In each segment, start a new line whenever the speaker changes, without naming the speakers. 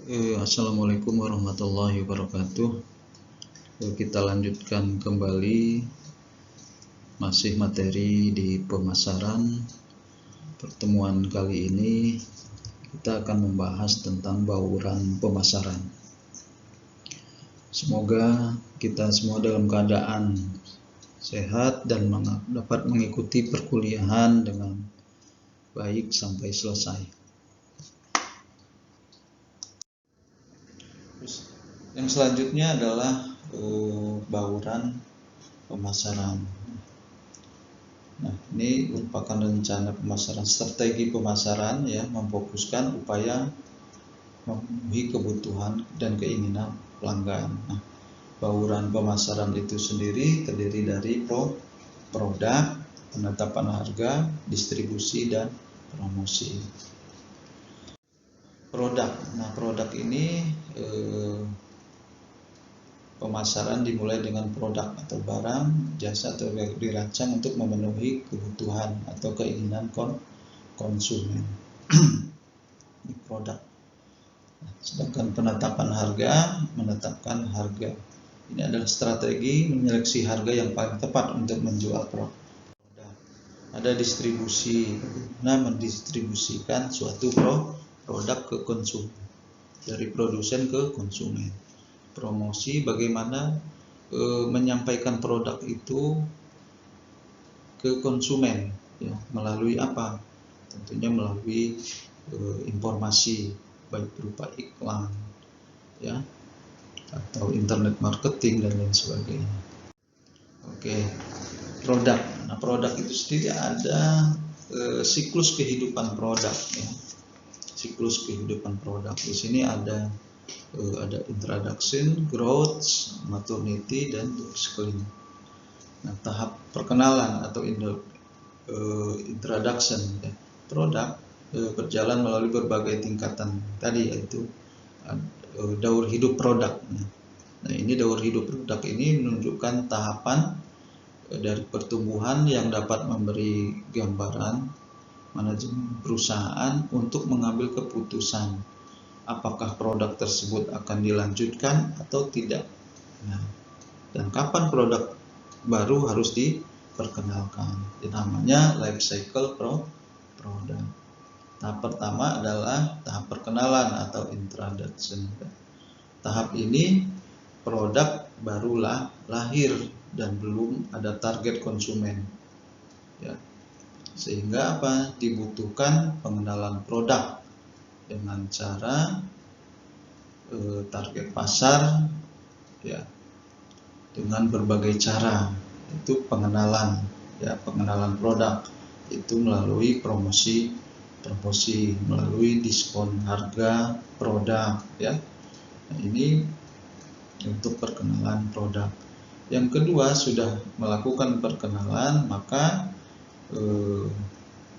Assalamualaikum warahmatullahi wabarakatuh. Kita lanjutkan kembali masih materi di pemasaran. Pertemuan kali ini kita akan membahas tentang bauran pemasaran. Semoga kita semua dalam keadaan sehat dan dapat mengikuti perkuliahan dengan baik sampai selesai. Yang selanjutnya adalah bauran pemasaran. Nah, ini merupakan rencana pemasaran, strategi pemasaran ya, memfokuskan upaya memenuhi kebutuhan dan keinginan pelanggan. Nah, bauran pemasaran itu sendiri terdiri dari produk, penetapan harga, distribusi, dan promosi. Produk. Nah, produk ini pemasaran dimulai dengan produk atau barang, jasa atau dirancang untuk memenuhi kebutuhan atau keinginan konsumen. Ini produk. Sedangkan penetapan harga, menetapkan harga. Ini adalah strategi menyeleksi harga yang paling tepat untuk menjual produk. Ada distribusi, bagaimana mendistribusikan suatu produk ke konsumen, dari produsen ke konsumen. Promosi, bagaimana menyampaikan produk itu ke konsumen ya, melalui apa? Tentunya melalui informasi, baik berupa iklan ya, atau internet marketing dan lain sebagainya. Oke, produk. Nah, produk itu sendiri ada siklus kehidupan produk ya. Siklus kehidupan produk. Di sini ada introduction, growth, maturity, dan scaling. Nah, tahap perkenalan atau introduction ya, produk berjalan melalui berbagai tingkatan tadi, yaitu daur hidup produk. Nah, ini daur hidup produk ini menunjukkan tahapan dari pertumbuhan yang dapat memberi gambaran manajemen perusahaan untuk mengambil keputusan apakah produk tersebut akan dilanjutkan atau tidak. Nah, dan kapan produk baru harus diperkenalkan. Ini namanya life cycle produk. Tahap pertama adalah tahap perkenalan atau introduction. Tahap ini produk barulah lahir dan belum ada target konsumen. Ya. Sehingga apa? Dibutuhkan pengenalan produk dengan cara target pasar ya, dengan berbagai cara. Itu pengenalan ya, pengenalan produk itu melalui promosi, melalui diskon harga produk ya. Nah, ini untuk perkenalan produk. Yang kedua, sudah melakukan perkenalan, maka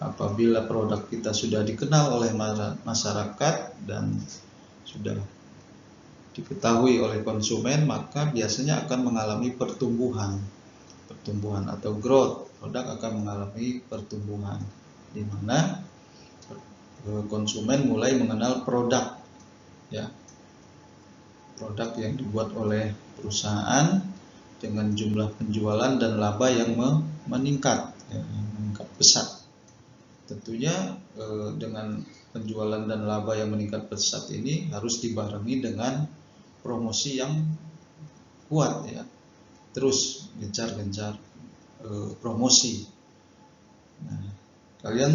apabila produk kita sudah dikenal oleh masyarakat dan sudah diketahui oleh konsumen, maka biasanya akan mengalami pertumbuhan atau growth. Produk akan mengalami pertumbuhan, di mana konsumen mulai mengenal produk ya, produk yang dibuat oleh perusahaan dengan jumlah penjualan dan laba yang meningkat pesat. Tentunya dengan penjualan dan laba yang meningkat pesat ini harus dibarengi dengan promosi yang kuat ya, terus gencar-gencar promosi. Nah, kalian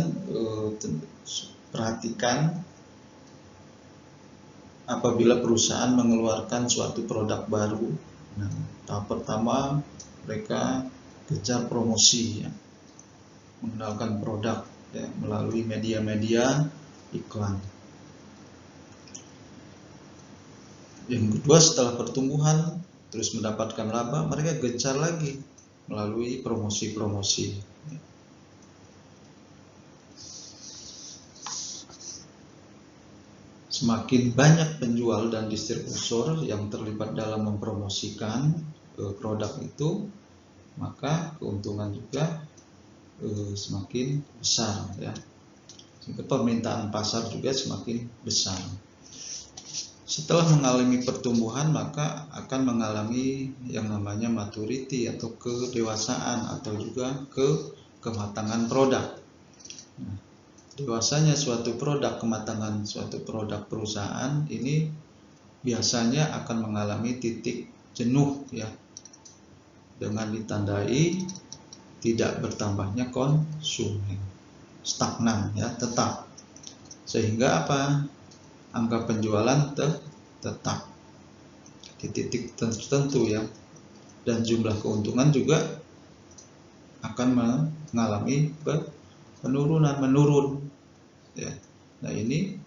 perhatikan apabila perusahaan mengeluarkan suatu produk baru. Nah, tahap pertama mereka gencar promosi ya, mengenalkan produk ya, melalui media-media iklan. Yang kedua, setelah pertumbuhan terus mendapatkan laba, mereka gencar lagi melalui promosi-promosi. Semakin banyak penjual dan distributor yang terlibat dalam mempromosikan produk itu, maka keuntungan juga semakin besar ya. Sehingga permintaan pasar juga semakin besar. Setelah mengalami pertumbuhan, maka akan mengalami yang namanya maturity atau kedewasaan atau juga kematangan produk. Nah, dewasanya suatu produk, kematangan suatu produk perusahaan ini biasanya akan mengalami titik jenuh ya, dengan ditandai tidak bertambahnya konsumen, stagnan ya, tetap. Sehingga apa? Angka penjualan tetap di titik tertentu ya, dan jumlah keuntungan juga akan mengalami menurun ya. Nah ini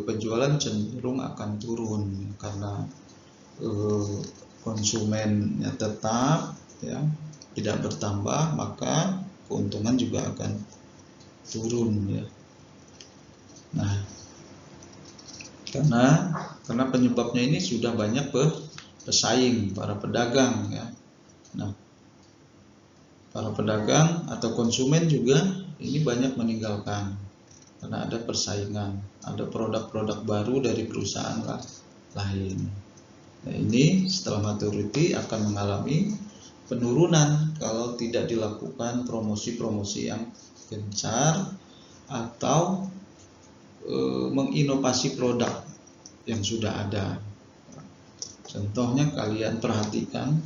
penjualan cenderung akan turun karena konsumennya tetap ya, tidak bertambah, maka keuntungan juga akan turun ya. Nah, karena penyebabnya ini sudah banyak pesaing, para pedagang ya. Nah, para pedagang atau konsumen juga ini banyak meninggalkan karena ada persaingan, ada produk-produk baru dari perusahaan lain. Nah, ini setelah maturity akan mengalami penurunan kalau tidak dilakukan promosi-promosi yang gencar atau menginovasi produk yang sudah ada. Contohnya kalian perhatikan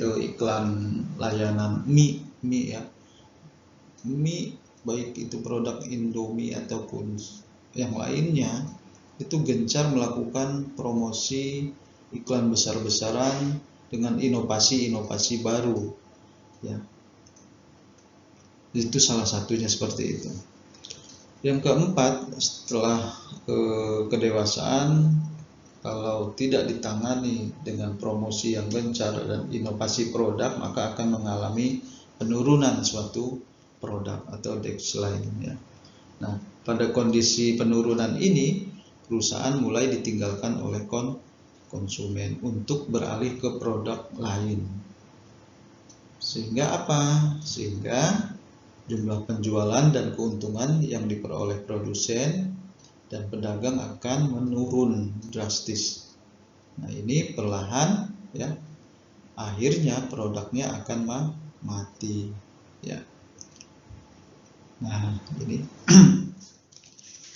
iklan layanan mie ya. Mie baik itu produk Indomie ataupun yang lainnya itu gencar melakukan promosi iklan besar-besaran dengan inovasi-inovasi baru ya. Itu salah satunya seperti itu. Yang keempat, setelah kedewasaan, kalau tidak ditangani dengan promosi yang gencar dan inovasi produk, maka akan mengalami penurunan suatu produk atau decline ya. Nah, pada kondisi penurunan ini, perusahaan mulai ditinggalkan oleh konsumen untuk beralih ke produk lain. Sehingga apa? Sehingga jumlah penjualan dan keuntungan yang diperoleh produsen dan pedagang akan menurun drastis. Nah, ini perlahan ya, akhirnya produknya akan mati ya. Nah, ini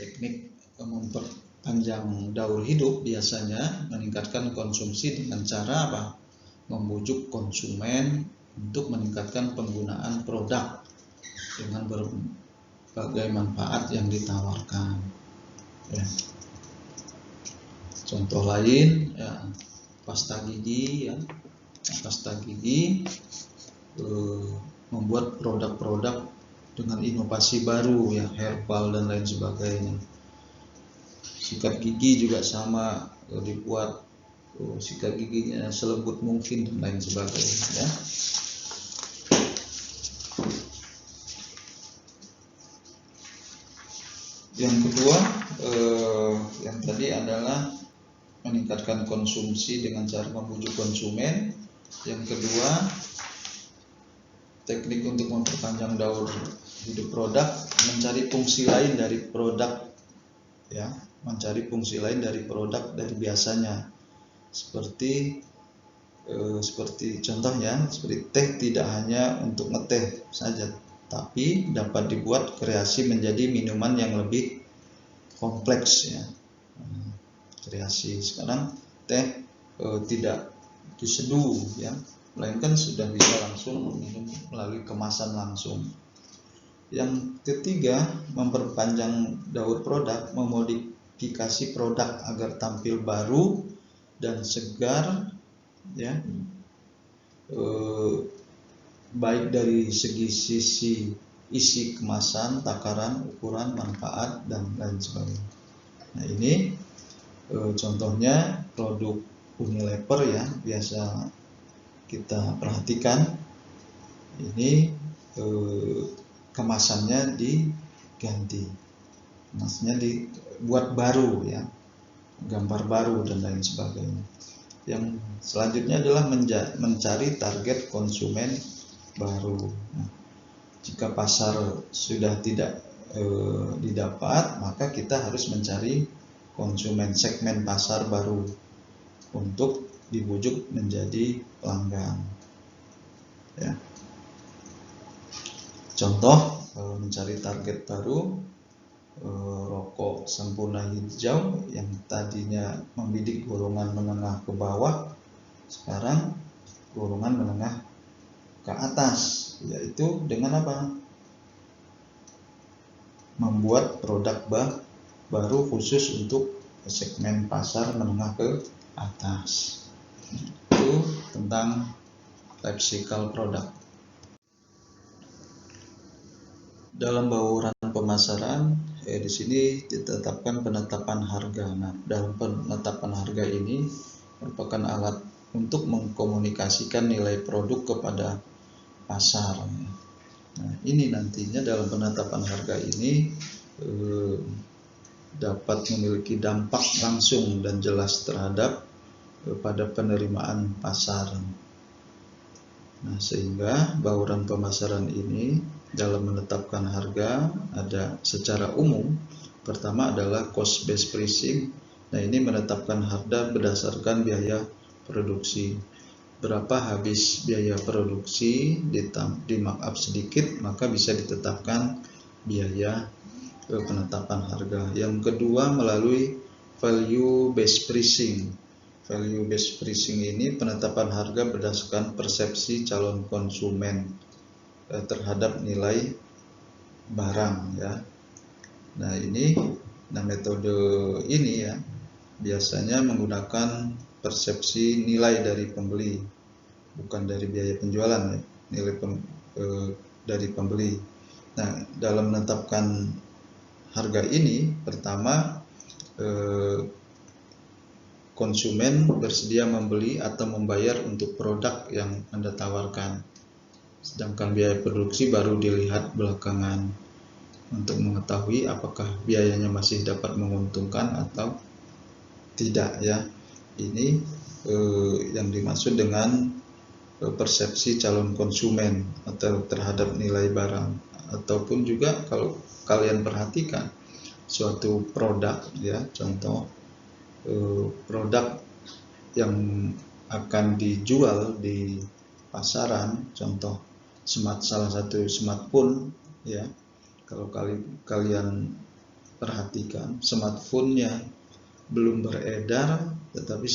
teknik memperpanjang daur hidup biasanya meningkatkan konsumsi dengan cara apa? Membujuk konsumen untuk meningkatkan penggunaan produk dengan berbagai manfaat yang ditawarkan ya. Contoh lain ya, pasta gigi ya. Pasta gigi membuat produk-produk dengan inovasi baru ya, herbal dan lain sebagainya. Sikat gigi juga sama, dibuat sikat giginya selembut mungkin dan lain sebagainya ya. Yang kedua, yang tadi adalah meningkatkan konsumsi dengan cara membujuk konsumen. Yang kedua, teknik untuk memperpanjang daur hidup produk, mencari fungsi lain dari produk ya, mencari fungsi lain dari produk dari biasanya. Seperti contohnya, seperti teh tidak hanya untuk ngeteh saja, tapi dapat dibuat kreasi menjadi minuman yang lebih kompleks ya. Kreasi sekarang teh tidak diseduh ya, melainkan sudah bisa langsung minum melalui kemasan langsung. Yang ketiga, memperpanjang daur produk, memodifikasi produk agar tampil baru dan segar ya, baik dari sisi isi kemasan, takaran, ukuran, manfaat dan lain sebagainya. Nah, ini contohnya produk Unilever ya, biasa kita perhatikan. Ini kemasannya diganti, kemasannya dibuat baru ya, gambar baru dan lain sebagainya. Yang selanjutnya adalah mencari target konsumen baru. Nah, jika pasar sudah tidak didapat, maka kita harus mencari konsumen, segmen pasar baru untuk dibujuk menjadi pelanggan. Ya. Contoh mencari target baru, rokok sempurna hijau yang tadinya membidik golongan menengah ke bawah, sekarang golongan menengah ke atas, yaitu dengan apa? Membuat produk baru khusus untuk segmen pasar menengah ke atas. Itu tentang life cycle produk. Dalam bauran pemasaran, di sini ditetapkan penetapan harga. Nah, dalam penetapan harga ini merupakan alat untuk mengkomunikasikan nilai produk kepada pasar. Nah, ini nantinya dalam penetapan harga ini dapat memiliki dampak langsung dan jelas terhadap pada penerimaan pasar. Nah, sehingga bauran pemasaran ini dalam menetapkan harga ada secara umum. Pertama adalah cost based pricing. Nah, ini menetapkan harga berdasarkan biaya produksi. Berapa habis biaya produksi, di markup sedikit, maka bisa ditetapkan biaya penetapan harga. Yang kedua melalui value based pricing. Value based pricing ini penetapan harga berdasarkan persepsi calon konsumen terhadap nilai barang, ya. Nah, metode ini ya biasanya menggunakan persepsi nilai dari pembeli, bukan dari biaya penjualan, ya, nilai dari pembeli. Nah, dalam menetapkan harga ini, pertama konsumen bersedia membeli atau membayar untuk produk yang Anda tawarkan, sedangkan biaya produksi baru dilihat belakangan untuk mengetahui apakah biayanya masih dapat menguntungkan atau tidak, ya. Ini yang dimaksud dengan persepsi calon konsumen atau terhadap nilai barang. Ataupun juga kalau kalian perhatikan suatu produk, ya, contoh produk yang akan dijual di pasaran, contoh salah satu smartphone, ya. Kalau kalian perhatikan, smartphone-nya belum beredar, tetapi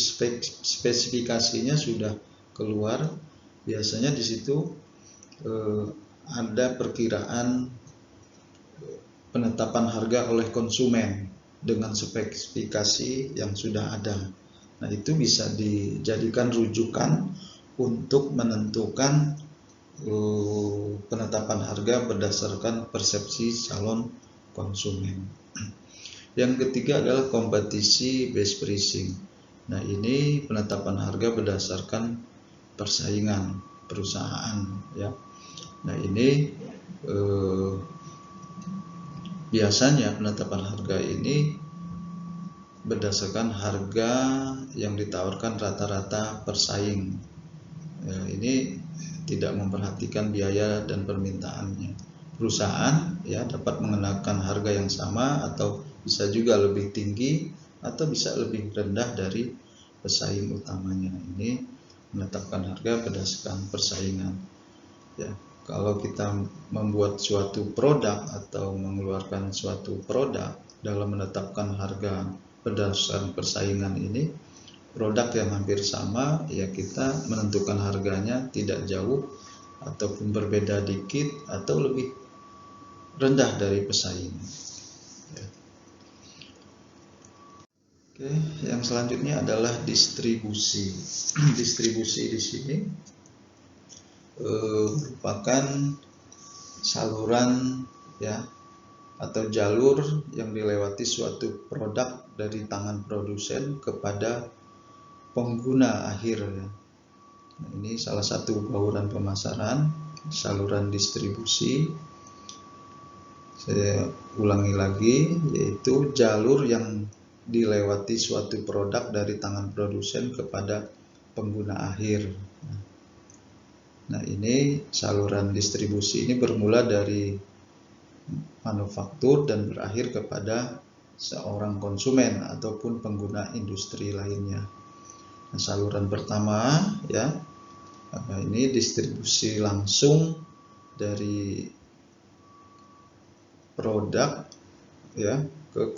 spesifikasinya sudah keluar. Biasanya di situ ada perkiraan penetapan harga oleh konsumen dengan spesifikasi yang sudah ada. Nah, itu bisa dijadikan rujukan untuk menentukan penetapan harga berdasarkan persepsi calon konsumen. Yang ketiga adalah kompetisi based pricing. Nah, ini penetapan harga berdasarkan persaingan perusahaan, ya. Nah, ini biasanya penetapan harga ini berdasarkan harga yang ditawarkan rata-rata persaing. Ini tidak memperhatikan biaya dan permintaannya. Perusahaan, ya, dapat mengenakan harga yang sama atau bisa juga lebih tinggi atau bisa lebih rendah dari pesaing utamanya. Ini menetapkan harga berdasarkan persaingan, ya. Kalau kita membuat suatu produk atau mengeluarkan suatu produk, dalam menetapkan harga berdasarkan persaingan ini, produk yang hampir sama, ya, kita menentukan harganya tidak jauh ataupun berbeda dikit atau lebih rendah dari pesaing, ya. Oke, yang selanjutnya adalah distribusi. Distribusi di sini merupakan saluran, ya, atau jalur yang dilewati suatu produk dari tangan produsen kepada pengguna akhir, ya. Nah, ini salah satu bauran pemasaran, saluran distribusi. Saya ulangi lagi, yaitu jalur yang dilewati suatu produk dari tangan produsen kepada pengguna akhir. Nah, ini saluran distribusi ini bermula dari manufaktur dan berakhir kepada seorang konsumen ataupun pengguna industri lainnya. Nah, saluran pertama ya, ini distribusi langsung dari produk ya ke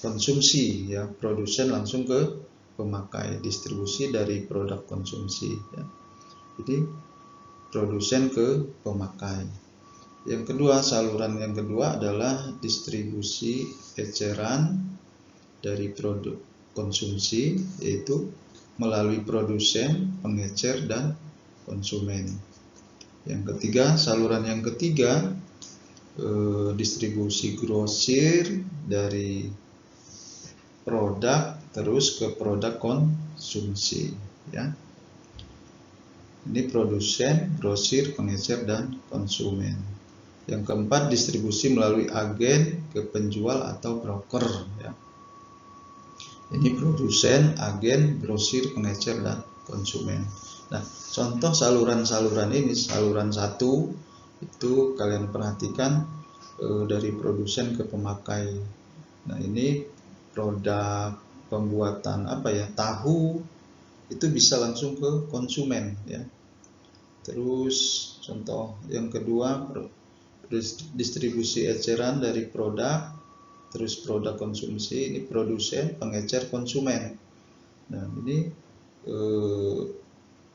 konsumsi ya, produsen langsung ke pemakai, distribusi dari produk konsumsi ya. Jadi produsen ke pemakai. Yang kedua, saluran yang kedua adalah distribusi eceran dari produk konsumsi, yaitu melalui produsen, pengecer, dan konsumen. Yang ketiga, saluran yang ketiga, distribusi grosir dari produk terus ke produk konsumsi ya. Ini produsen, grosir, pengecer, dan konsumen. Yang keempat, distribusi melalui agen ke penjual atau broker ya. Ini produsen, agen, grosir, pengecer, dan konsumen. Nah, contoh saluran-saluran ini, saluran satu itu kalian perhatikan dari produsen ke pemakai. Nah, ini produk pembuatan tahu itu bisa langsung ke konsumen ya. Terus contoh yang kedua, distribusi eceran dari produk terus produk konsumsi, ini produsen, pengecer, konsumen. Nah, ini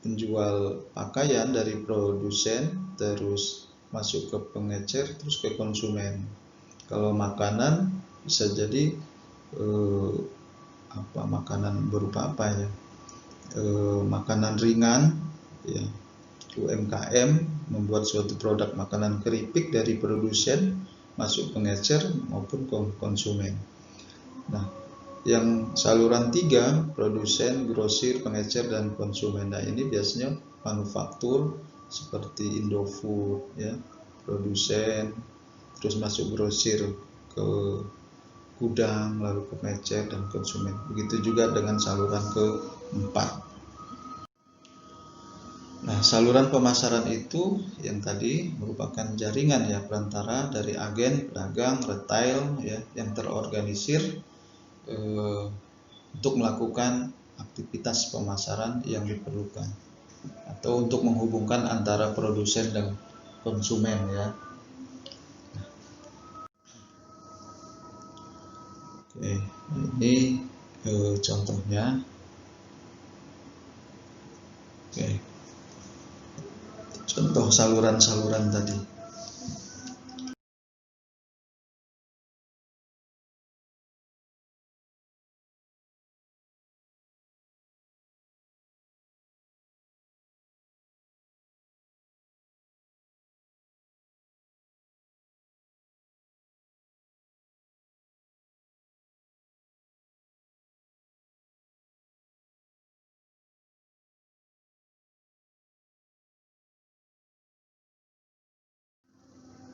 penjual pakaian dari produsen terus masuk ke pengecer terus ke konsumen. Kalau makanan bisa jadi makanan berupa apa ya, makanan ringan ya, UMKM membuat suatu produk makanan keripik dari produsen masuk pengecer maupun konsumen. Nah, yang saluran 3, produsen, grosir, pengecer, dan konsumen. Nah, ini biasanya manufaktur seperti Indofood ya, produsen terus masuk grosir ke gudang, lalu ke pengecer dan konsumen. Begitu juga dengan saluran keempat. Nah, saluran pemasaran itu yang tadi merupakan jaringan ya, perantara dari agen, pedagang, retail ya, yang terorganisir untuk melakukan aktivitas pemasaran yang diperlukan atau untuk menghubungkan antara produsen dan konsumen ya. Oke, ini contohnya. Oke, contoh saluran-saluran tadi.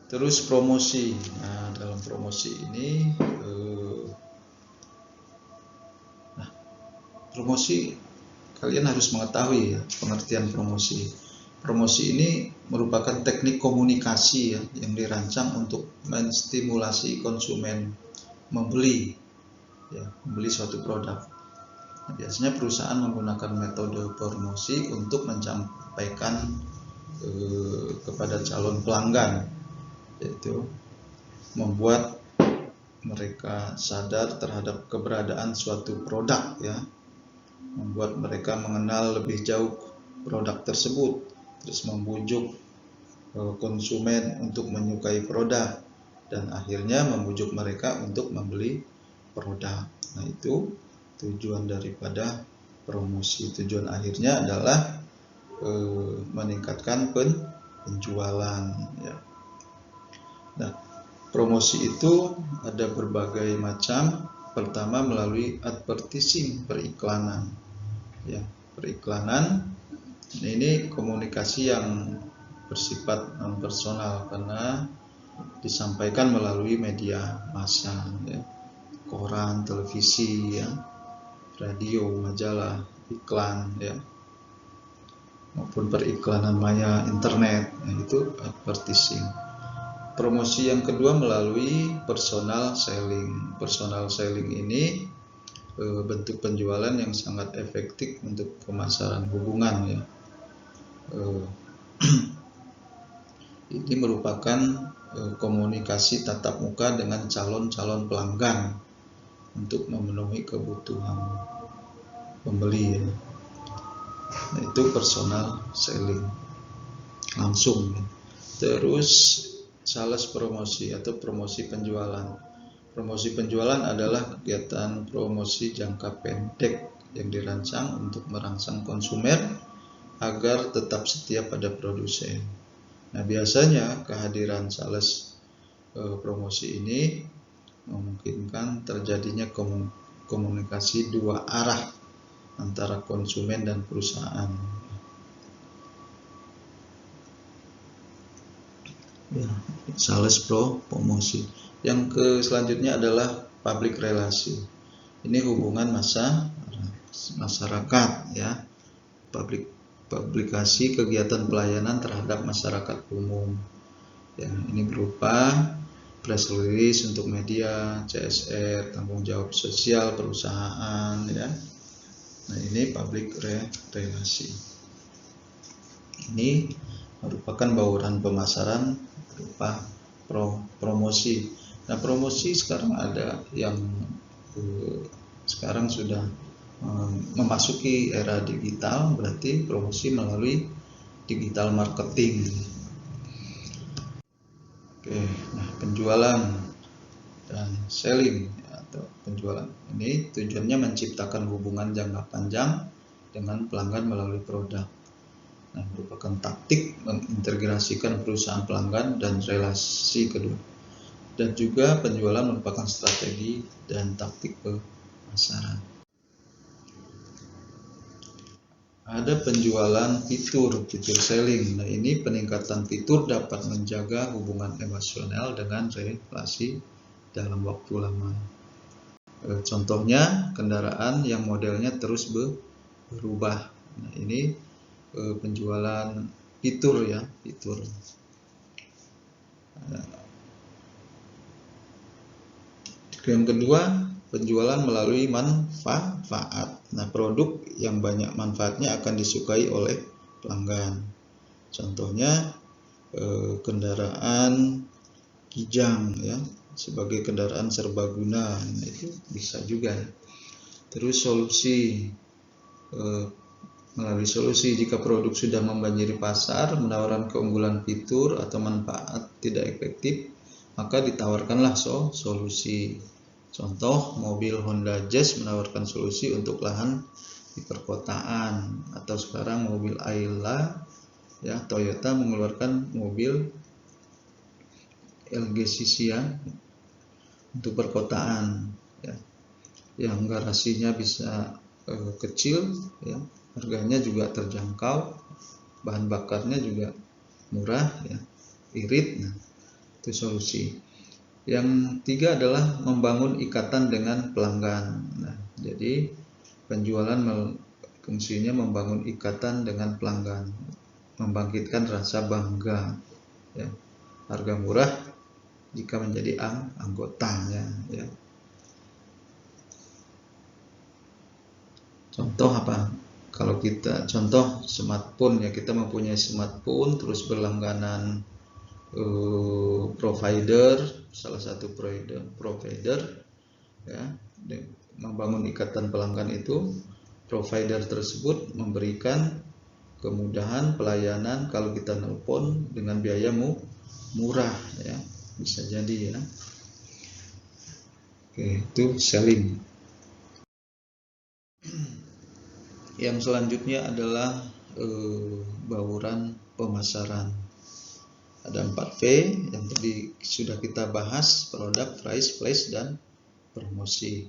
Terus promosi. Nah, dalam promosi ini promosi kalian harus mengetahui ya, pengertian promosi. Promosi ini merupakan teknik komunikasi ya, yang dirancang untuk menstimulasi konsumen membeli suatu produk. Nah, biasanya perusahaan menggunakan metode promosi untuk menyampaikan kepada calon pelanggan, yaitu membuat mereka sadar terhadap keberadaan suatu produk ya, membuat mereka mengenal lebih jauh produk tersebut, terus membujuk konsumen untuk menyukai produk, dan akhirnya membujuk mereka untuk membeli produk. Nah, itu tujuan daripada promosi. Tujuan akhirnya adalah meningkatkan penjualan ya. Nah, promosi itu ada berbagai macam. Pertama melalui advertising, periklanan ya, periklanan. Nah, ini komunikasi yang bersifat non personal karena disampaikan melalui media massa ya, koran, televisi ya, radio, majalah, iklan ya, maupun periklanan maya internet. Nah, itu advertising. Promosi yang kedua melalui personal selling. Personal selling ini bentuk penjualan yang sangat efektif untuk pemasaran hubungan ya. Ini merupakan komunikasi tatap muka dengan calon-calon pelanggan untuk memenuhi kebutuhan pembeli ya. Nah, itu personal selling langsung ya. Terus sales promosi atau promosi penjualan. Promosi penjualan adalah kegiatan promosi jangka pendek yang dirancang untuk merangsang konsumen agar tetap setia pada produsen. Nah, biasanya kehadiran sales promosi ini memungkinkan terjadinya komunikasi dua arah antara konsumen dan perusahaan. Ya, sales promosi. Yang selanjutnya adalah public relasi. Ini hubungan masyarakat ya. Publikasi kegiatan pelayanan terhadap masyarakat umum. Ya, ini berupa press release untuk media, CSR, tanggung jawab sosial perusahaan ya. Nah, ini public relasi. Ini merupakan bauran pemasaran berupa promosi. Nah, promosi sekarang ada yang sekarang sudah memasuki era digital, berarti promosi melalui digital marketing. Oke, nah penjualan dan selling atau penjualan ini tujuannya menciptakan hubungan jangka panjang dengan pelanggan melalui produk. Nah, merupakan taktik mengintegrasikan perusahaan pelanggan dan relasi kedua. Dan juga penjualan merupakan strategi dan taktik pemasaran. Ada penjualan fitur selling. Nah, ini peningkatan fitur dapat menjaga hubungan emosional dengan relasi dalam waktu lama. Contohnya kendaraan yang modelnya terus berubah. Nah, ini penjualan fitur ya, fitur. Yang kedua, penjualan melalui manfaat. Nah, produk yang banyak manfaatnya akan disukai oleh pelanggan. Contohnya kendaraan Kijang ya, sebagai kendaraan serbaguna. Nah, itu bisa juga. Terus solusi melalui solusi, jika produk sudah membanjiri pasar, menawarkan keunggulan fitur atau manfaat tidak efektif, maka ditawarkanlah solusi. Contoh, mobil Honda Jazz menawarkan solusi untuk lahan di perkotaan, atau sekarang mobil Ayla ya, Toyota mengeluarkan mobil LG Sisia untuk perkotaan ya, yang garasinya bisa kecil ya, harganya juga terjangkau, bahan bakarnya juga murah ya, irit. Nah, itu solusi. Yang tiga adalah membangun ikatan dengan pelanggan. Nah, jadi penjualan fungsinya membangun ikatan dengan pelanggan, membangkitkan rasa bangga ya. Harga murah jika menjadi anggotanya ya. Contoh apa? Kalau kita contoh smartphone ya, kita mempunyai smartphone terus berlangganan provider, salah satu provider ya, membangun ikatan pelanggan itu, provider tersebut memberikan kemudahan pelayanan kalau kita nelpon dengan biaya murah ya, bisa jadi ya. Oke, itu selling. Yang selanjutnya adalah bauran pemasaran. Ada 4P yang tadi sudah kita bahas, produk, price, place, dan promosi.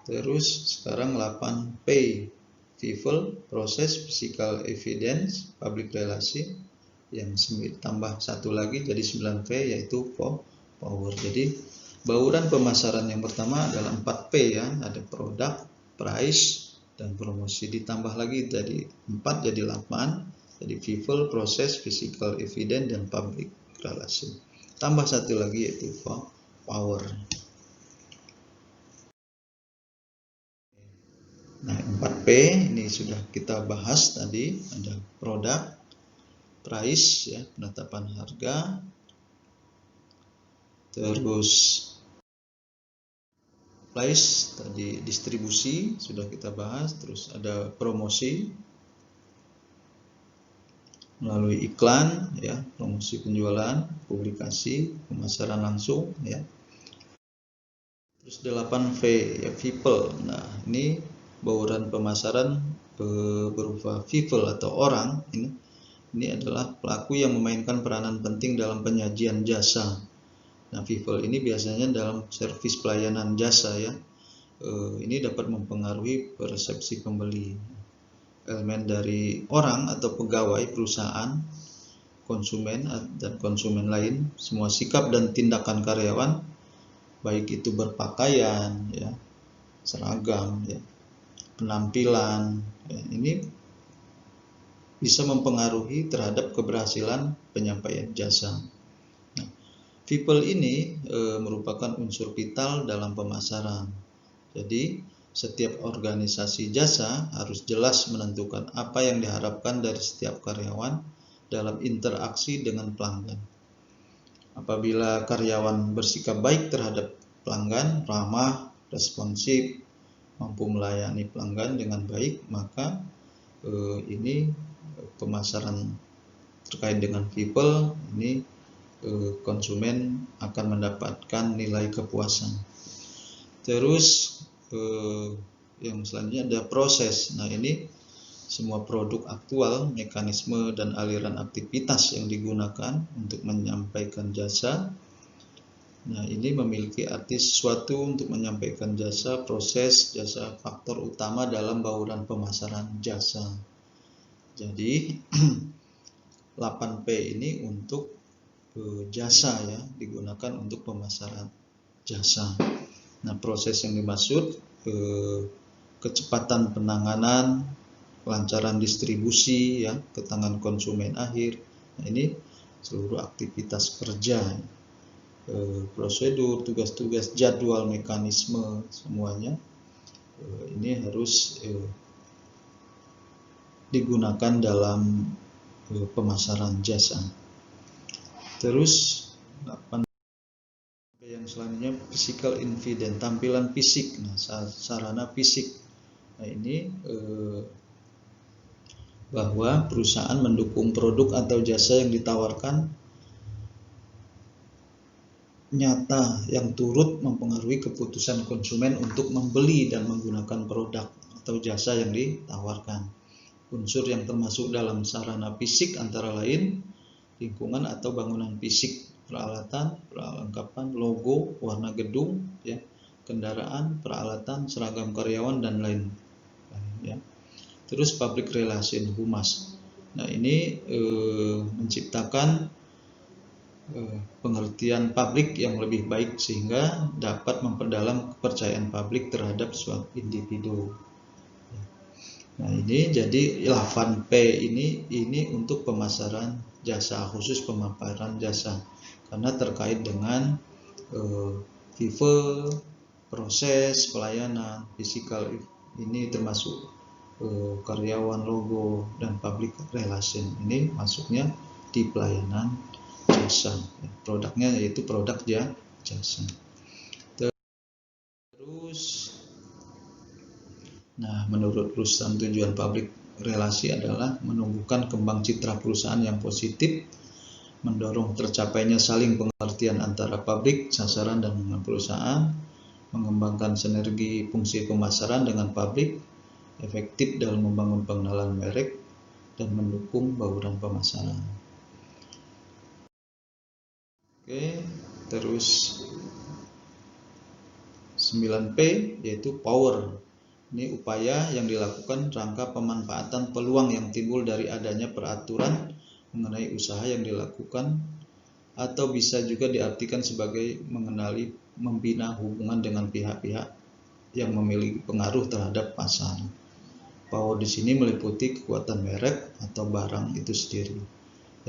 Terus sekarang 8P, people, proses, physical evidence, public relation. Yang tambah satu lagi jadi 9P, yaitu power. Jadi bauran pemasaran yang pertama adalah 4P ya, ada produk, price, dan promosi. Ditambah lagi dari 4 jadi 8. Jadi people, proses, physical evidence, dan public relation. tambah satu lagi yaitu power. Nah, 4P ini sudah kita bahas tadi, ada produk, price ya, penetapan harga, terus price tadi distribusi sudah kita bahas, terus ada promosi melalui iklan ya, promosi penjualan, publikasi, pemasaran langsung ya. Terus 8V ya, people. Nah, ini bauran pemasaran berupa people atau orang ini adalah pelaku yang memainkan peranan penting dalam penyajian jasa. Nah, people ini biasanya dalam servis pelayanan jasa ya. Ini dapat mempengaruhi persepsi pembeli. Elemen dari orang atau pegawai perusahaan, konsumen dan konsumen lain, semua sikap dan tindakan karyawan, baik itu berpakaian ya, seragam ya, penampilan ya, ini bisa mempengaruhi terhadap keberhasilan penyampaian jasa. Nah, people ini merupakan unsur vital dalam pemasaran. Jadi setiap organisasi jasa harus jelas menentukan apa yang diharapkan dari setiap karyawan dalam interaksi dengan pelanggan. Apabila karyawan bersikap baik terhadap pelanggan, ramah, responsif, mampu melayani pelanggan dengan baik, maka ini pemasaran terkait dengan people ini konsumen akan mendapatkan nilai kepuasan. Terus yang selanjutnya ada proses. Nah, ini semua produk aktual, mekanisme dan aliran aktivitas yang digunakan untuk menyampaikan jasa. Nah, ini memiliki arti sesuatu untuk menyampaikan jasa, proses, jasa, faktor utama dalam bauran pemasaran jasa. Jadi 8P ini untuk jasa ya, digunakan untuk pemasaran jasa. Nah, proses yang dimaksud kecepatan penanganan, kelancaran distribusi ya ke tangan konsumen akhir. Nah, ini seluruh aktivitas kerja, prosedur, tugas-tugas, jadwal, mekanisme semuanya ini harus digunakan dalam pemasaran jasa. Terus yang selanjutnya physical evidence, tampilan fisik. Nah, sarana fisik. Nah, ini bahwa perusahaan mendukung produk atau jasa yang ditawarkan nyata yang turut mempengaruhi keputusan konsumen untuk membeli dan menggunakan produk atau jasa yang ditawarkan. Unsur yang termasuk dalam sarana fisik antara lain lingkungan atau bangunan fisik, peralatan, perlengkapan, logo, warna gedung, ya, kendaraan, peralatan, seragam karyawan dan lain. Ya. Terus public relation, humas. Nah, ini menciptakan pengertian publik yang lebih baik sehingga dapat memperdalam kepercayaan publik terhadap suatu individu. Nah, ini jadi 8P ini untuk pemasaran jasa, khusus pemaparan jasa karena terkait dengan people, proses, pelayanan, physical ini termasuk karyawan, logo, dan public relation ini masuknya di pelayanan jasa. Produknya yaitu produk jasa. Terus nah, menurut perusahaan tujuan publik relasi adalah menumbuhkan kembang citra perusahaan yang positif, mendorong tercapainya saling pengertian antara publik, sasaran, dan perusahaan, mengembangkan sinergi fungsi pemasaran dengan publik, efektif dalam membangun pengenalan merek, dan mendukung bauran pemasaran. Oke, terus 9P yaitu power. Ini upaya yang dilakukan rangka pemanfaatan peluang yang timbul dari adanya peraturan mengenai usaha yang dilakukan atau bisa juga diartikan sebagai mengenali, membina hubungan dengan pihak-pihak yang memiliki pengaruh terhadap pasar. Power di sini meliputi kekuatan merek atau barang itu sendiri.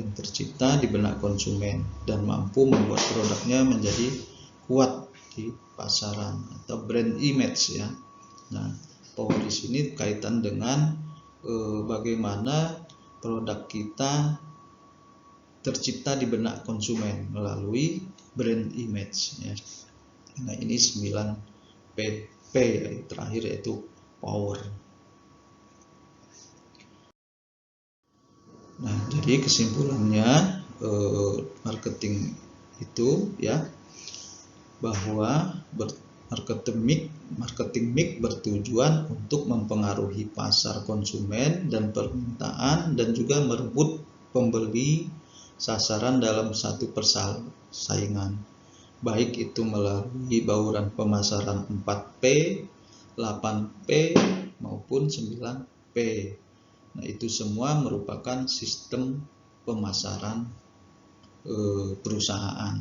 yang tercipta di benak konsumen dan mampu membuat produknya menjadi kuat di pasaran atau brand image ya. Nah, power di sini kaitan dengan bagaimana produk kita tercipta di benak konsumen melalui brand image ya. Nah, ini 9 P terakhir yaitu power. Nah, jadi kesimpulannya marketing itu ya bahwa marketing mix bertujuan untuk mempengaruhi pasar konsumen dan permintaan dan juga merebut pembeli sasaran dalam satu persaingan, baik itu melalui bauran pemasaran 4P, 8P maupun 9P. Nah, itu semua merupakan sistem pemasaran perusahaan.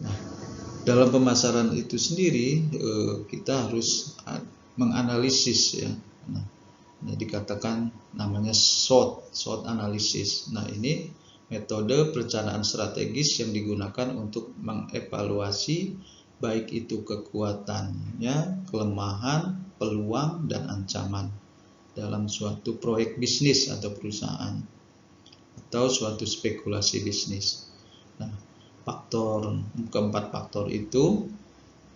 Nah, dalam pemasaran itu sendiri kita harus menganalisis ya. Nah, dikatakan namanya SWOT analysis. Nah, ini metode perencanaan strategis yang digunakan untuk mengevaluasi baik itu kekuatannya, kelemahan, peluang, dan ancaman dalam suatu proyek bisnis atau perusahaan atau suatu spekulasi bisnis. Nah, keempat faktor itu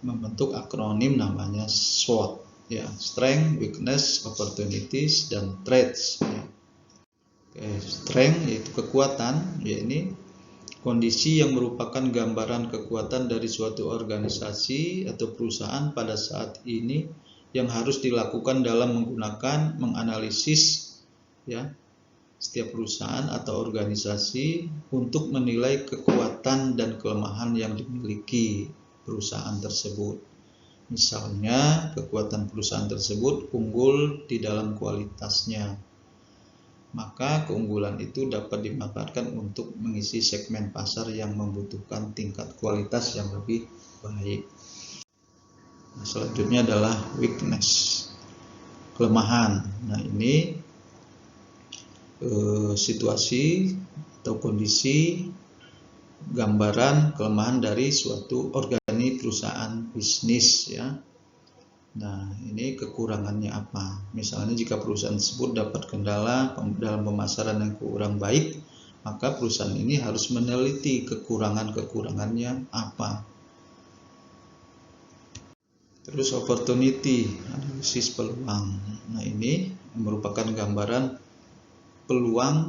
membentuk akronim namanya SWOT ya, strength, weakness, opportunities, dan threats ya. Strength yaitu kekuatan, yakni kondisi yang merupakan gambaran kekuatan dari suatu organisasi atau perusahaan pada saat ini yang harus dilakukan dalam menganalisis ya setiap perusahaan atau organisasi untuk menilai kekuatan dan kelemahan yang dimiliki perusahaan tersebut. Misalnya, kekuatan perusahaan tersebut unggul di dalam kualitasnya, maka keunggulan itu dapat dimanfaatkan untuk mengisi segmen pasar yang membutuhkan tingkat kualitas yang lebih baik. Nah, selanjutnya adalah weakness, kelemahan. Nah, ini situasi atau kondisi gambaran kelemahan dari suatu perusahaan bisnis ya. Nah, ini kekurangannya apa? Misalnya jika perusahaan tersebut dapat kendala dalam pemasaran yang kurang baik, maka perusahaan ini harus meneliti kekurangannya apa. Terus opportunity, analisis peluang. Nah, ini merupakan gambaran peluang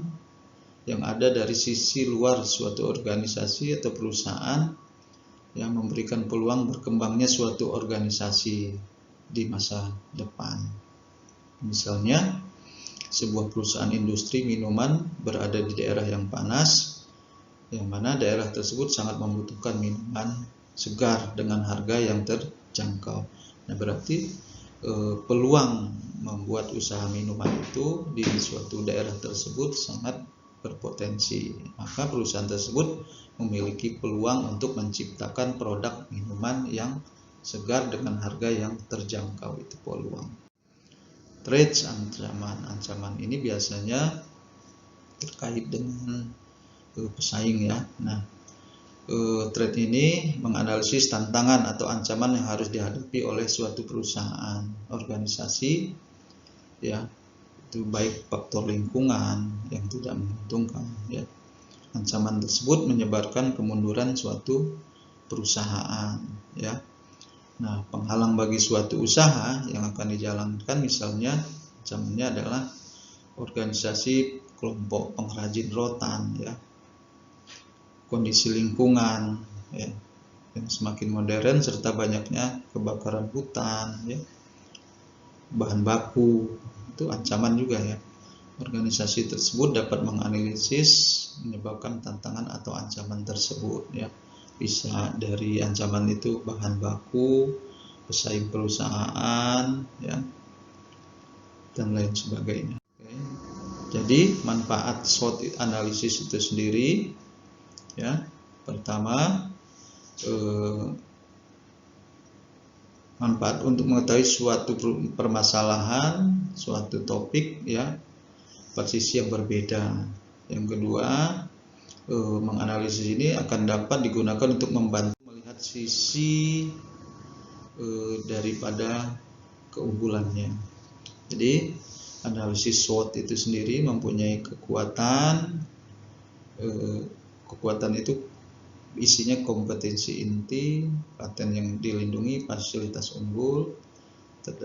yang ada dari sisi luar suatu organisasi atau perusahaan yang memberikan peluang berkembangnya suatu organisasi di masa depan. Misalnya, sebuah perusahaan industri minuman berada di daerah yang panas, yang mana daerah tersebut sangat membutuhkan minuman segar dengan harga yang terjangkau. Nah, berarti peluang membuat usaha minuman itu di suatu daerah tersebut sangat berpotensi. Maka perusahaan tersebut memiliki peluang untuk menciptakan produk minuman yang segar dengan harga yang terjangkau, itu peluang. Threats, ancaman ini biasanya terkait dengan pesaing ya. Nah, threat ini menganalisis tantangan atau ancaman yang harus dihadapi oleh suatu perusahaan, organisasi ya, itu baik faktor lingkungan yang tidak menguntungkan ya. Ancaman tersebut menyebarkan kemunduran suatu perusahaan ya. Nah, penghalang bagi suatu usaha yang akan dijalankan, misalnya ancamannya adalah organisasi kelompok pengrajin rotan ya, kondisi lingkungan ya, yang semakin modern serta banyaknya kebakaran hutan ya, bahan baku, itu ancaman juga ya. Organisasi tersebut dapat menganalisis menyebabkan tantangan atau ancaman tersebut ya. Bisa dari ancaman itu bahan baku, pesaing perusahaan ya, dan lain sebagainya. Oke. Jadi manfaat SWOT analisis itu sendiri ya, pertama manfaat untuk mengetahui suatu permasalahan, suatu topik ya, posisi yang berbeda. Yang kedua, menganalisis ini akan dapat digunakan untuk membantu melihat sisi daripada keunggulannya. Jadi analisis SWOT itu sendiri mempunyai kekuatan. Kekuatan itu isinya kompetensi inti, paten yang dilindungi, fasilitas unggul,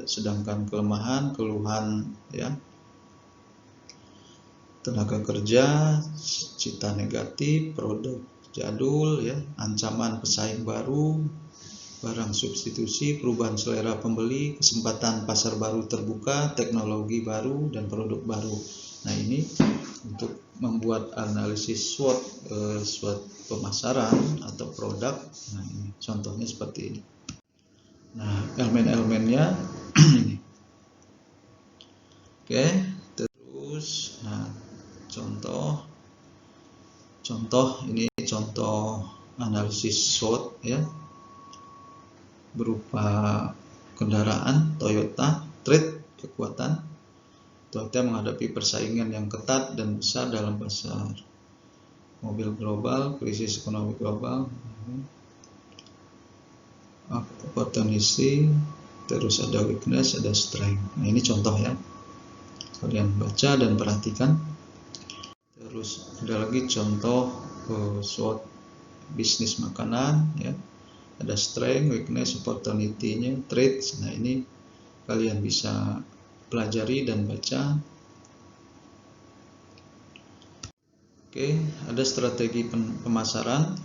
sedangkan kelemahan, keluhan ya, tenaga kerja, cita negatif, produk jadul ya, ancaman pesaing baru, barang substitusi, perubahan selera pembeli, kesempatan pasar baru terbuka, teknologi baru dan produk baru. Nah, ini untuk membuat analisis SWOT, SWOT pemasaran atau produk. Nah, ini contohnya seperti ini. Nah, elemen-elemennya ini. Oke, terus nah contoh ini contoh analisis SWOT ya, berupa kendaraan Toyota Trade. Kekuatan Toyota menghadapi persaingan yang ketat dan besar dalam pasar mobil global, krisis ekonomi global, opportunity, terus ada weakness, ada strength. Nah, ini contoh ya, kalian baca dan perhatikan. Terus ada lagi contoh SWOT bisnis makanan ya, ada strength, weakness, opportunity-nya, traits. Nah, ini kalian bisa pelajari dan baca. Oke, ada strategi pemasaran,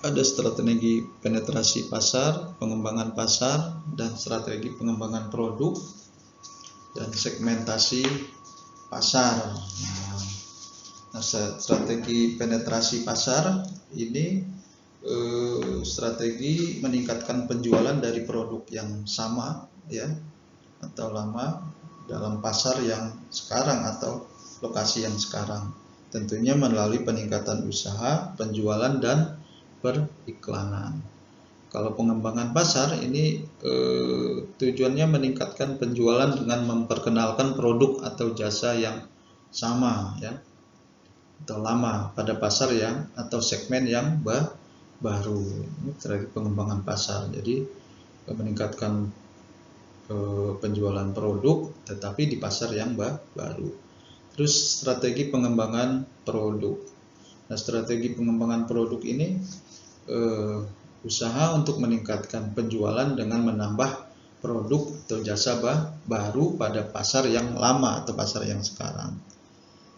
ada strategi penetrasi pasar, pengembangan pasar, dan strategi pengembangan produk, dan segmentasi pasar. Nah, strategi penetrasi pasar ini strategi meningkatkan penjualan dari produk yang sama ya atau lama dalam pasar yang sekarang atau lokasi yang sekarang, tentunya melalui peningkatan usaha, penjualan, dan periklanan. Kalau pengembangan pasar ini tujuannya meningkatkan penjualan dengan memperkenalkan produk atau jasa yang sama ya atau lama pada pasar yang atau segmen yang baru. Ini strategi pengembangan pasar. Jadi meningkatkan penjualan produk tetapi di pasar yang baru. Terus strategi pengembangan produk. Nah, strategi pengembangan produk ini usaha untuk meningkatkan penjualan dengan menambah produk atau jasa baru pada pasar yang lama atau pasar yang sekarang.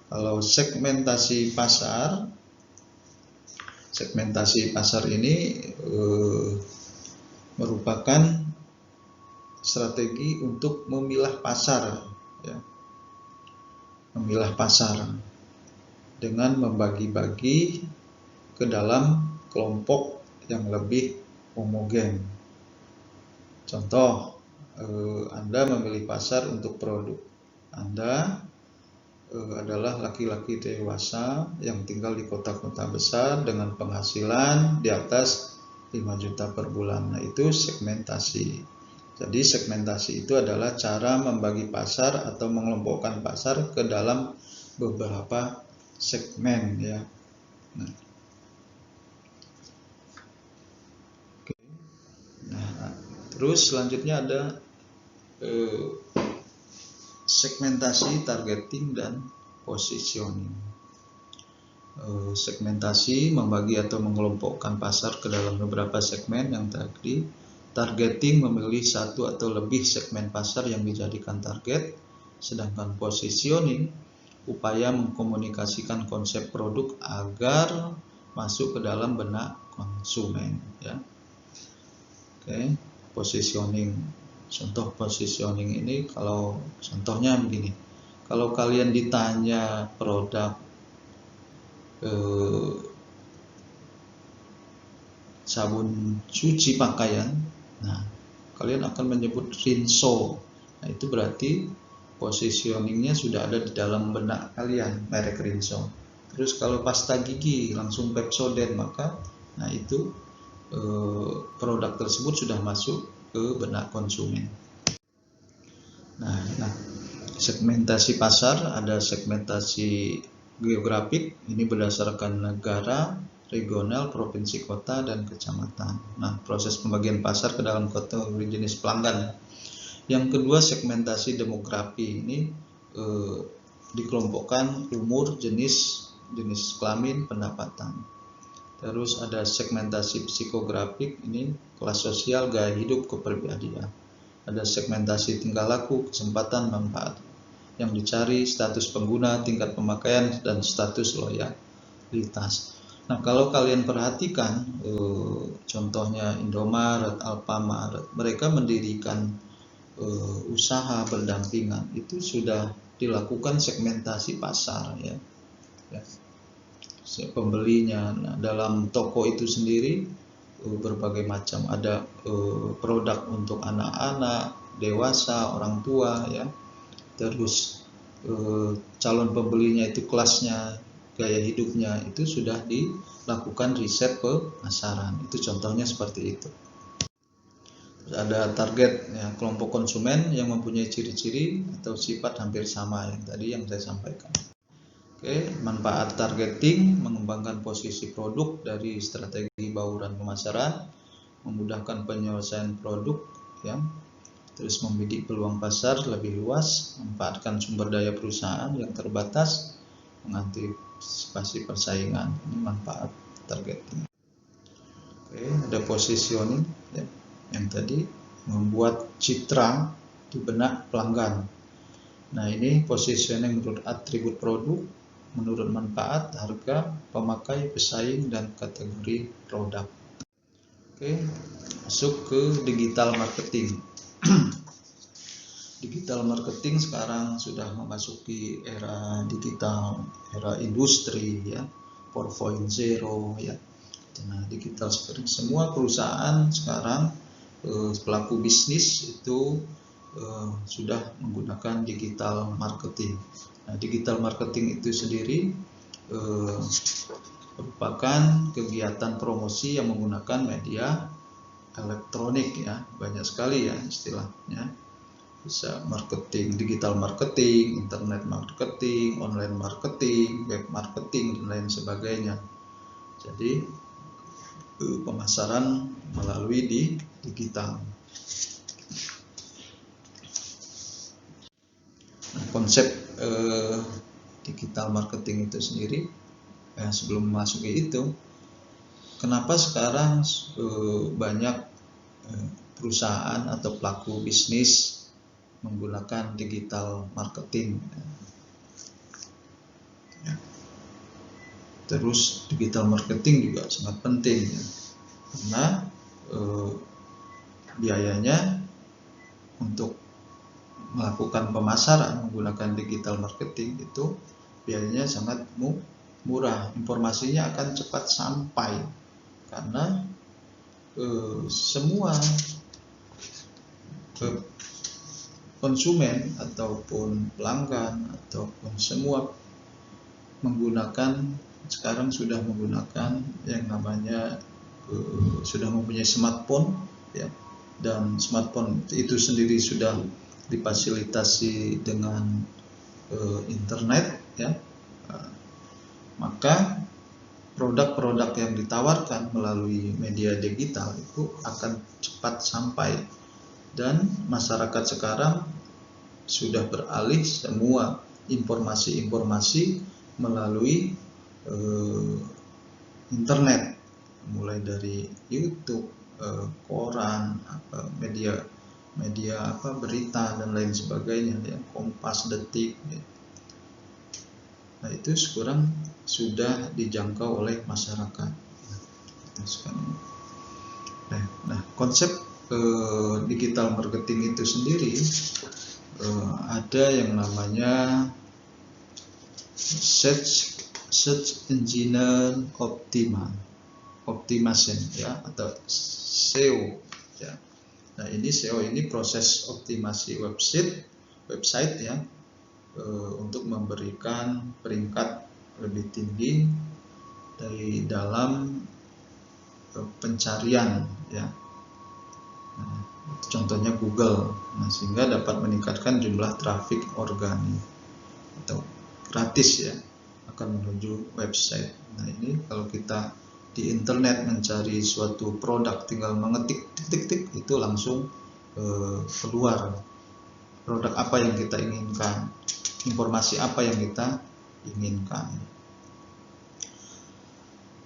Kalau segmentasi pasar ini merupakan strategi untuk memilah pasar ya. Memilah pasar dengan membagi-bagi ke dalam kelompok yang lebih homogen. Contoh, Anda memilih pasar untuk produk Anda adalah laki-laki dewasa yang tinggal di kota-kota besar dengan penghasilan di atas 5 juta per bulan. Nah, itu segmentasi. Jadi segmentasi itu adalah cara membagi pasar atau mengelompokkan pasar ke dalam beberapa segmen ya. Nah, oke. Nah, terus selanjutnya ada segmentasi, targeting, dan positioning. Segmentasi membagi atau mengelompokkan pasar ke dalam beberapa segmen yang tadi. Targeting memilih satu atau lebih segmen pasar yang dijadikan target, sedangkan positioning upaya mengkomunikasikan konsep produk agar masuk ke dalam benak konsumen ya. Oke, positioning. Contoh positioning ini kalau contohnya begini. Kalau kalian ditanya produk sabun cuci pakaian, nah kalian akan menyebut Rinso. Nah, itu berarti positioningnya sudah ada di dalam benak kalian, merek Rinso. Terus kalau pasta gigi langsung Pepsodent, maka nah itu produk tersebut sudah masuk ke benak konsumen. Nah Segmentasi pasar, ada segmentasi geografik, ini berdasarkan negara, regional, provinsi, kota, dan kecamatan. Nah, proses pembagian pasar ke dalam kategori jenis pelanggan. Yang kedua, segmentasi demografi, ini dikelompokkan umur, jenis kelamin, pendapatan. Terus ada segmentasi psikografik, ini kelas sosial, gaya hidup, kepribadian. Ada segmentasi tingkah laku, kesempatan, manfaat. Yang dicari status pengguna, tingkat pemakaian, dan status loyalitas. Nah, kalau kalian perhatikan, contohnya Indomaret, Alfamart, mereka mendirikan usaha berdampingan, itu sudah dilakukan segmentasi pasar, ya. Pembelinya. Nah, dalam toko itu sendiri berbagai macam, ada produk untuk anak-anak, dewasa, orang tua, ya. Terus calon pembelinya itu kelasnya, gaya hidupnya itu sudah dilakukan riset pemasaran. Itu contohnya seperti itu. Terus ada target, ya, kelompok konsumen yang mempunyai ciri-ciri atau sifat hampir sama yang saya sampaikan. Oke, manfaat targeting, mengembangkan posisi produk dari strategi bauran pemasaran, memudahkan penyelesaian produk, ya. Terus membidik peluang pasar lebih luas, memanfaatkan sumber daya perusahaan yang terbatas, mengantisipasi persaingan. Ini manfaat targeting. Oke, ada positioning, ya, yang tadi membuat citra di benak pelanggan. Nah, ini positioning menurut atribut produk, menurut manfaat, harga, pemakai, pesaing, dan kategori produk. Oke, masuk ke digital marketing. Digital marketing sekarang sudah memasuki era digital, era industri, ya, 4.0, ya. Nah, digital seperti semua perusahaan sekarang, pelaku bisnis itu sudah menggunakan digital marketing. Nah, digital marketing itu sendiri merupakan kegiatan promosi yang menggunakan media elektronik, ya. Banyak sekali, ya, istilahnya. Bisa marketing, digital marketing, internet marketing, online marketing, web marketing, dan lain sebagainya. Jadi pemasaran melalui di digital. Nah, konsep digital marketing itu sendiri, sebelum memasuki itu, kenapa sekarang banyak perusahaan atau pelaku bisnis menggunakan digital marketing? Terus digital marketing juga sangat penting, ya, karena biayanya untuk melakukan pemasaran menggunakan digital marketing itu biayanya sangat murah, informasinya akan cepat sampai, karena semua konsumen ataupun pelanggan ataupun semua sekarang sudah menggunakan yang namanya sudah mempunyai smartphone, ya, dan smartphone itu sendiri sudah difasilitasi dengan internet, ya. Maka produk-produk yang ditawarkan melalui media digital itu akan cepat sampai, dan masyarakat sekarang sudah beralih semua informasi-informasi melalui internet, mulai dari YouTube, koran, media berita dan lain sebagainya, ya, Kompas, Detik, ya. Nah, itu sekarang sudah dijangkau oleh masyarakat. Nah, konsep digital marketing itu sendiri ada yang namanya search engine optimization, ya, atau SEO, ya. Nah, ini SEO ini proses optimasi website, ya, untuk memberikan peringkat lebih tinggi dari dalam pencarian, ya. Nah, contohnya Google. Nah, sehingga dapat meningkatkan jumlah trafik organik atau gratis ya akan menuju website. Nah, ini kalau kita di internet mencari suatu produk, tinggal mengetik tik itu langsung keluar produk apa yang kita inginkan, informasi apa yang kita inginkan.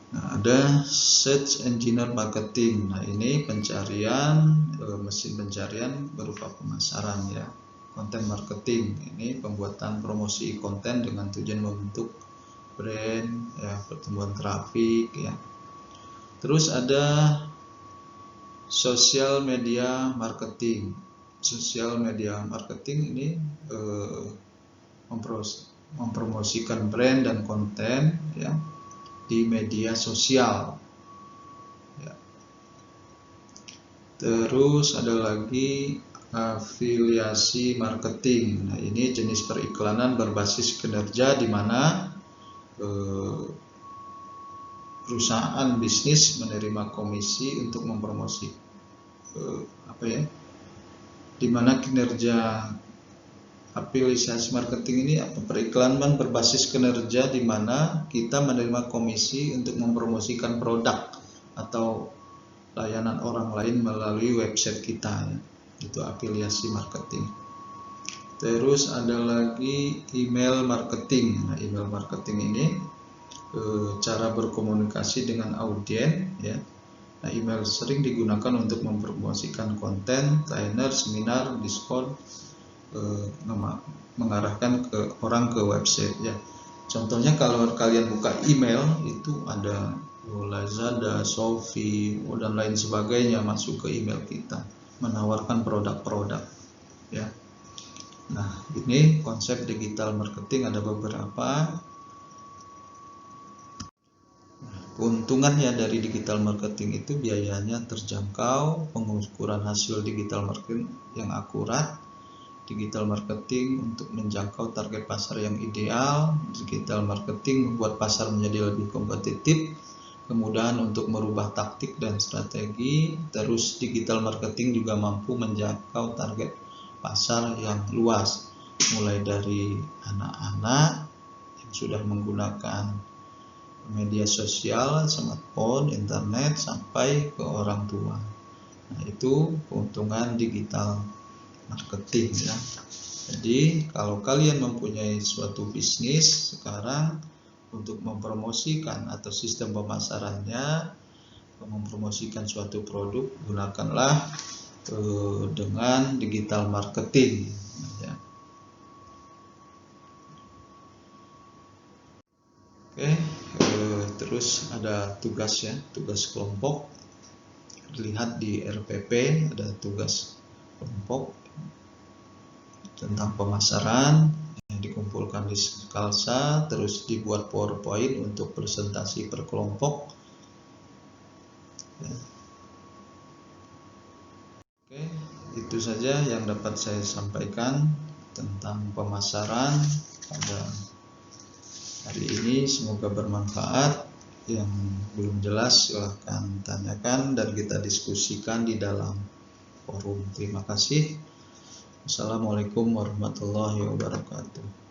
Nah, ada search engine marketing. Nah, ini pencarian mesin pencarian berupa pemasaran ya. Konten marketing ini pembuatan promosi konten dengan tujuan membentuk brand ya, pertumbuhan trafik ya. Terus ada social media marketing. Social media marketing ini mempromosikan brand dan konten ya di media sosial ya. Terus ada lagi afiliasi marketing. Nah, ini jenis periklanan berbasis kinerja di mana perusahaan bisnis menerima komisi untuk mempromosi di mana kinerja afiliasi marketing ini periklanan berbasis kinerja di mana kita menerima komisi untuk mempromosikan produk atau layanan orang lain melalui website kita ya. Itu afiliasi marketing. Terus ada lagi email marketing. Nah, email marketing ini cara berkomunikasi dengan audiens ya. Nah, email sering digunakan untuk mempromosikan konten, trainer, seminar, diskon, mengarahkan ke orang ke website ya. Contohnya kalau kalian buka email itu ada Lazada, Shopee, dan lain sebagainya masuk ke email kita menawarkan produk-produk ya. Nah, ini konsep digital marketing ada beberapa. Keuntungannya dari digital marketing itu biayanya terjangkau, pengukuran hasil digital marketing yang akurat, digital marketing untuk menjangkau target pasar yang ideal, digital marketing membuat pasar menjadi lebih kompetitif, kemudahan untuk merubah taktik dan strategi, terus digital marketing juga mampu menjangkau target pasar yang luas, mulai dari anak-anak yang sudah menggunakan media sosial, smartphone, internet, sampai ke orang tua. Nah, itu keuntungan digital marketing ya. Jadi kalau kalian mempunyai suatu bisnis sekarang, untuk mempromosikan atau sistem pemasarannya, mempromosikan suatu produk, gunakanlah dengan digital marketing ya. Oke, terus ada tugas ya, tugas kelompok. Lihat di RPP ada tugas kelompok tentang pemasaran yang dikumpulkan di Skalsa, terus dibuat PowerPoint untuk presentasi per kelompok ya. Oke, itu saja yang dapat saya sampaikan tentang pemasaran pada hari ini. Semoga bermanfaat. Yang belum jelas silahkan tanyakan dan kita diskusikan di dalam forum. Terima kasih. Assalamualaikum warahmatullahi wabarakatuh.